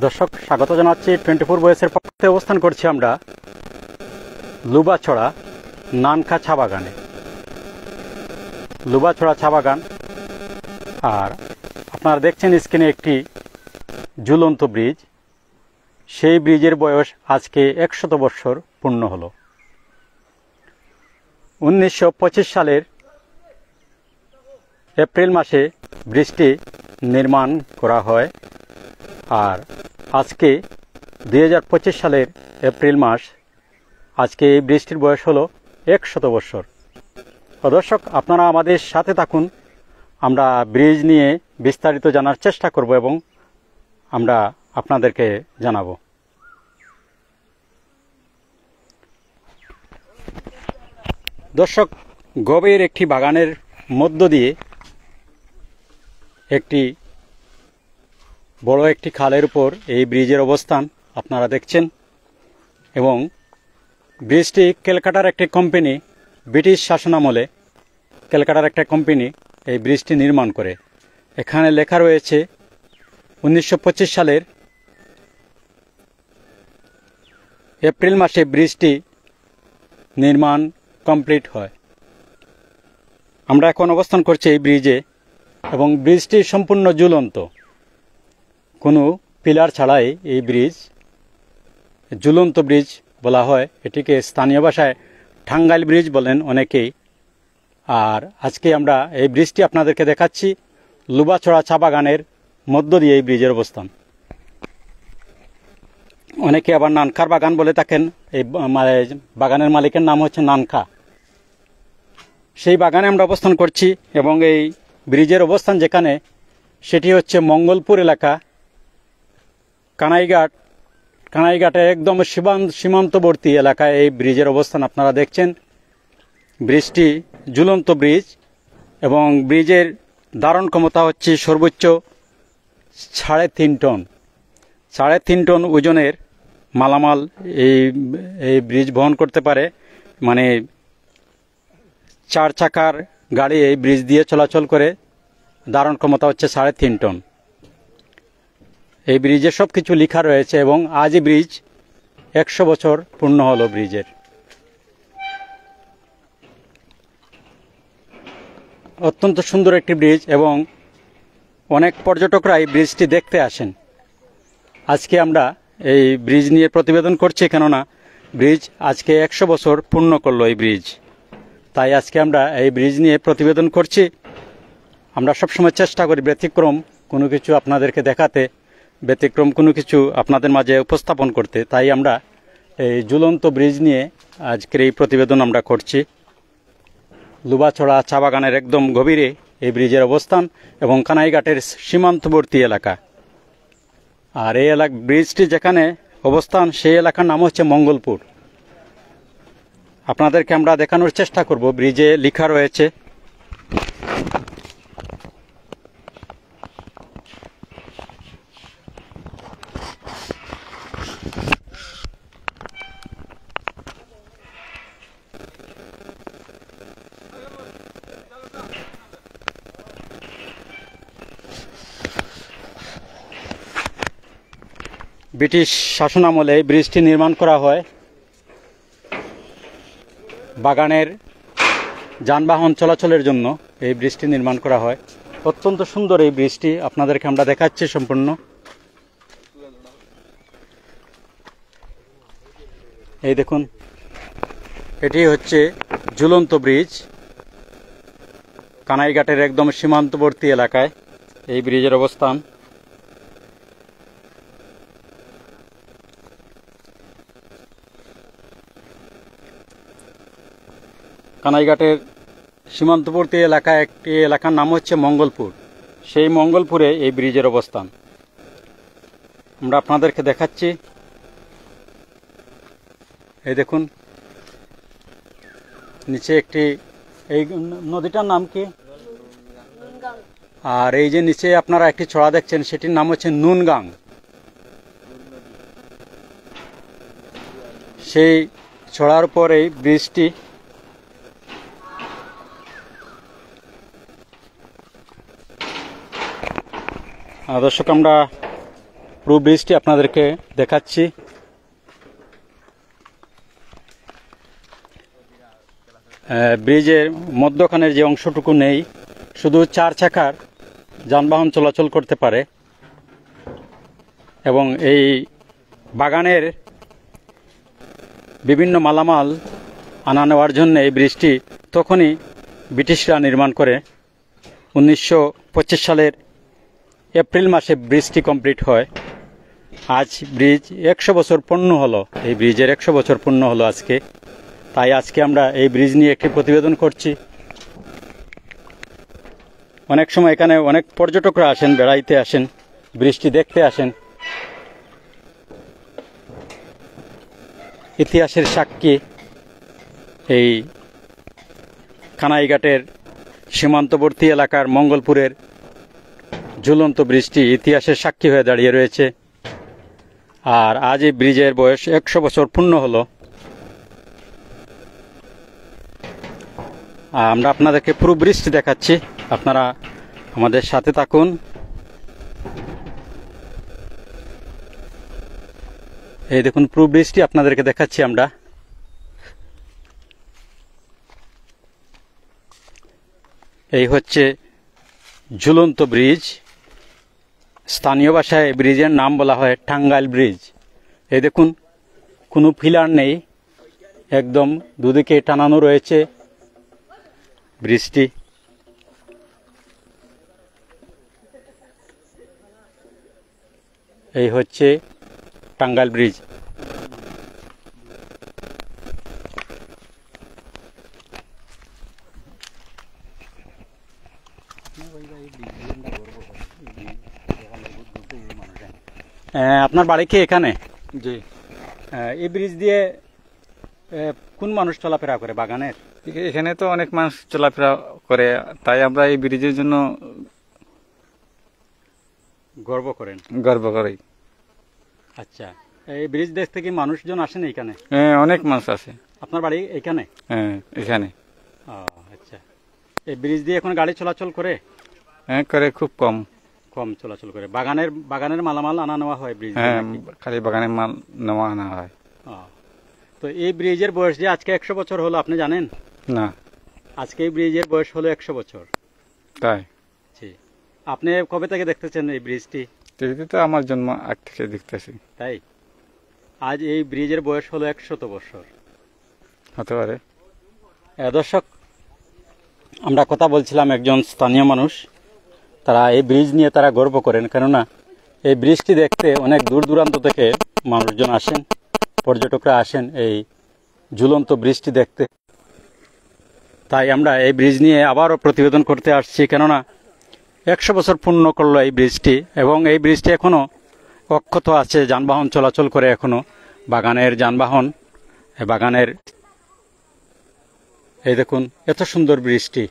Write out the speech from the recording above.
দর্শক স্বাগত জানাচ্ছি 24 ভয়েসের পক্ষে অবস্থান করছি আমরা লুবাছড়া নানখা চা বাগানে। লুবাছড়া চা বাগান, আর আপনারা দেখছেন স্ক্রিনে একটি ঝুলন্ত ব্রিজ। সেই ব্রিজের বয়স আজকে 100 বছর পূর্ণ হলো। 1925 সালের এপ্রিল মাসে ব্রিজটি নির্মাণ করা হয়, আর আজকে 2025 সালের এপ্রিল মাস। আজকে এই ব্রিজটির বয়স হলো 100 বছর। দর্শক, আপনারা আমাদের সাথে থাকুন, আমরা ব্রিজ নিয়ে বিস্তারিত জানার চেষ্টা করব এবং আমরা আপনাদেরকে জানাবো। দর্শক, গভীর একটি বাগানের মধ্য দিয়ে একটি বড় একটি খালের উপর এই ব্রিজের অবস্থান আপনারা দেখছেন, এবং ব্রিজটি ক্যালকাটার একটি কোম্পানি, ব্রিটিশ শাসনামলে ক্যালকাটার একটা কোম্পানি এই ব্রিজটি নির্মাণ করে। এখানে লেখা রয়েছে 1925 সালের এপ্রিল মাসে ব্রিজটি নির্মাণ কমপ্লিট হয়। আমরা এখন অবস্থান করছি এই ব্রিজে, এবং ব্রিজটি সম্পূর্ণ ঝুলন্ত, কোনো পিলার ছাড়াই এই ব্রিজ, ঝুলন্ত ব্রিজ বলা হয়। এটিকে স্থানীয় ভাষায় টাঙ্গাইল ব্রিজ বলেন অনেকেই। আর আজকে আমরা এই ব্রিজটি আপনাদেরকে দেখাচ্ছি লুবাছড়া চা বাগানের মধ্য দিয়ে এই ব্রিজের অবস্থান। অনেকে আবার নানখার বাগান বলে থাকেন। এই বাগানের মালিকের নাম হচ্ছে নানখা। সেই বাগানে আমরা অবস্থান করছি, এবং এই ব্রিজের অবস্থান যেখানে, সেটি হচ্ছে মঙ্গলপুর এলাকা, কানাইঘাটের একদম সীমান্তবর্তী এলাকায় এই ব্রিজের অবস্থান আপনারা দেখছেন। ব্রিজটি ঝুলন্ত ব্রিজ, এবং ব্রিজের ধারণ ক্ষমতা হচ্ছে সর্বোচ্চ 3.5 টন। 3.5 টন ওজনের মালামাল এই ব্রিজ বহন করতে পারে। মানে 4 চাকার গাড়ি এই ব্রিজ দিয়ে চলাচল করে। ধারণ ক্ষমতা হচ্ছে 3.5 টন। এই ব্রিজে সব কিছু লেখা রয়েছে, এবং আজই ব্রিজ 100 বছর পূর্ণ হলো ব্রিজের। অত্যন্ত সুন্দর একটি ব্রিজ, এবং অনেক পর্যটকরা এই ব্রিজটি দেখতে আসেন। আজকে আমরা এই ব্রিজ নিয়ে প্রতিবেদন করছি, কেননা ব্রিজ আজকে 100 বছর পূর্ণ করলো এই ব্রিজ। তাই আজকে আমরা এই ব্রিজ নিয়ে প্রতিবেদন করছি। আমরা সবসময় চেষ্টা করি ব্যতিক্রম কোনো কিছু আপনাদেরকে দেখাতে, ব্যতিক্রম কোনো কিছু আপনাদের মাঝে উপস্থাপন করতে। তাই আমরা এই ঝুলন্ত ব্রিজ নিয়ে আজকের এই প্রতিবেদন আমরা করছি। লুবাছড়া চা বাগানের একদম গভীরে এই ব্রিজের অবস্থান, এবং কানাইঘাটের সীমান্তবর্তী এলাকা। আর এই ব্রিজটি যেখানে অবস্থান, সেই এলাকার নাম হচ্ছে মঙ্গলপুর। আপনাদেরকে আমরা দেখানোর চেষ্টা করব। ব্রিজে লেখা রয়েছে ব্রিটিশ শাসনামলে এই ব্রিজটি নির্মাণ করা হয় বাগানের যানবাহন চলাচলের জন্য। এই ব্রিজটি নির্মাণ করা হয়। অত্যন্ত সুন্দর এই ব্রিজটি আপনাদেরকে আমরা দেখাচ্ছি সম্পূর্ণ। এই দেখুন, এটি হচ্ছে ঝুলন্ত ব্রিজ। কানাইঘাটের একদম সীমান্তবর্তী এলাকায় এই ব্রিজের অবস্থান। কানাইঘাটের সীমান্তবর্তী এলাকায় একটি এলাকার নাম হচ্ছে মঙ্গলপুর। সেই মঙ্গলপুরে এই ব্রিজের অবস্থান আমরা আপনাদেরকে দেখাচ্ছি। এই দেখুন, নিচে একটি, এই নদীটার নাম কি? আর এই যে নিচে আপনারা একটি ছড়া দেখছেন, সেটির নাম হচ্ছে নুনগাং। সেই ছড়ার উপর এই ব্রিজটি। দর্শক, আমরা পুরো ব্রিজটি আপনাদেরকে দেখাচ্ছি। ব্রিজের মধ্যখানের যে অংশটুকু নেই, শুধু 4 চাকার যানবাহন চলাচল করতে পারে। এবং এই বাগানের বিভিন্ন মালামাল আনা নেওয়ার জন্য এই ব্রিজটি তখনই ব্রিটিশরা নির্মাণ করে। 1925 সালের এপ্রিল মাসে ব্রিজটি কমপ্লিট হয়। আজ ব্রিজ 100 বছর পূর্ণ হলো, এই ব্রিজের 100 বছর পূর্ণ হলো আজকে। তাই আজকে আমরা এই ব্রিজ নিয়ে একটি প্রতিবেদন করছি। অনেক সময় এখানে অনেক পর্যটকরা আসেন, বেড়াইতে আসেন, ব্রিজটি দেখতে আসেন। ইতিহাসের সাক্ষী এই কানাইঘাটের সীমান্তবর্তী এলাকার মঙ্গলপুরের ঝুলন্ত ব্রিজটি ইতিহাসের সাক্ষী হয়ে দাঁড়িয়ে রয়েছে। আর আজ এই ব্রিজের বয়স 100 বছর পূর্ণ হলো। আমরা আপনাদেরকে পুরো ব্রিজটি দেখাচ্ছি, আপনারা আমাদের সাথে থাকুন। এই দেখুন পুরো ব্রিজটি আপনাদেরকে দেখাচ্ছি আমরা। এই হচ্ছে ঝুলন্ত ব্রিজ। স্থানীয় ভাষায় ব্রিজের নাম বলা হয় টাঙ্গাইল ব্রিজ। এই দেখুন কোনো পিলার নেই, একদম দুদিকে টানানো রয়েছে ব্রিজটি। এই হচ্ছে টাঙ্গাইল ব্রিজ। আপনার বাড়ি কি এখানে? জি। এই ব্রিজ দিয়ে কোন মানুষ চলাফেরা করে বাগানের? এখানে তো অনেক মানুষ চলাফেরা করে, তাই আমরা এই ব্রিজের জন্য গর্ব করেন? গর্ব করি। আচ্ছা, এই ব্রিজ দেখতে কি মানুষজন আসেন এখানে? হ্যাঁ, অনেক মানুষ আছে। আপনার বাড়ি এখানে? হ্যাঁ, এখানে। আচ্ছা, এই ব্রিজ দিয়ে এখন গাড়ি চলাচল করে? হ্যাঁ, করে, খুব কম কম চলাচল করে। বাগানের মালামাল আনা নেওয়া হয় ব্রিজ? হ্যাঁ, খালি বাগানের মাল নেওয়া আনা হয়। তো এই ব্রিজের বয়স যে আজকে 100 বছর হলো, আপনি জানেন? না। আজকে এই ব্রিজের বয়স হলো 100 বছর। তাই? জি। আপনি কবে থেকে দেখতেছেন এই ব্রিজটি? তো আমার জন্ম আগ থেকে দেখতেছি। তাই? আজ এই ব্রিজের বয়স হলো 100 বছর। হতে পারে। দর্শক, আমরা কথা বলছিলাম একজন স্থানীয় মানুষ, তারা এই ব্রিজ নিয়ে তারা গর্ব করেন, কেননা এই ব্রিজটি দেখতে অনেক দূর দূরান্ত থেকে মানুষজন আসেন, পর্যটকরা আসেন এই ঝুলন্ত ব্রিজটি দেখতে। তাই আমরা এই ব্রিজ নিয়ে আবারও প্রতিবেদন করতে আসছি, কেননা 100 বছর পূর্ণ করলো এই ব্রিজটি, এবং এই ব্রিজটি এখনও অক্ষত আছে, যানবাহন চলাচল করে এখনও, বাগানের যানবাহন। বাগানের এই দেখুন এত সুন্দর ব্রিজটি।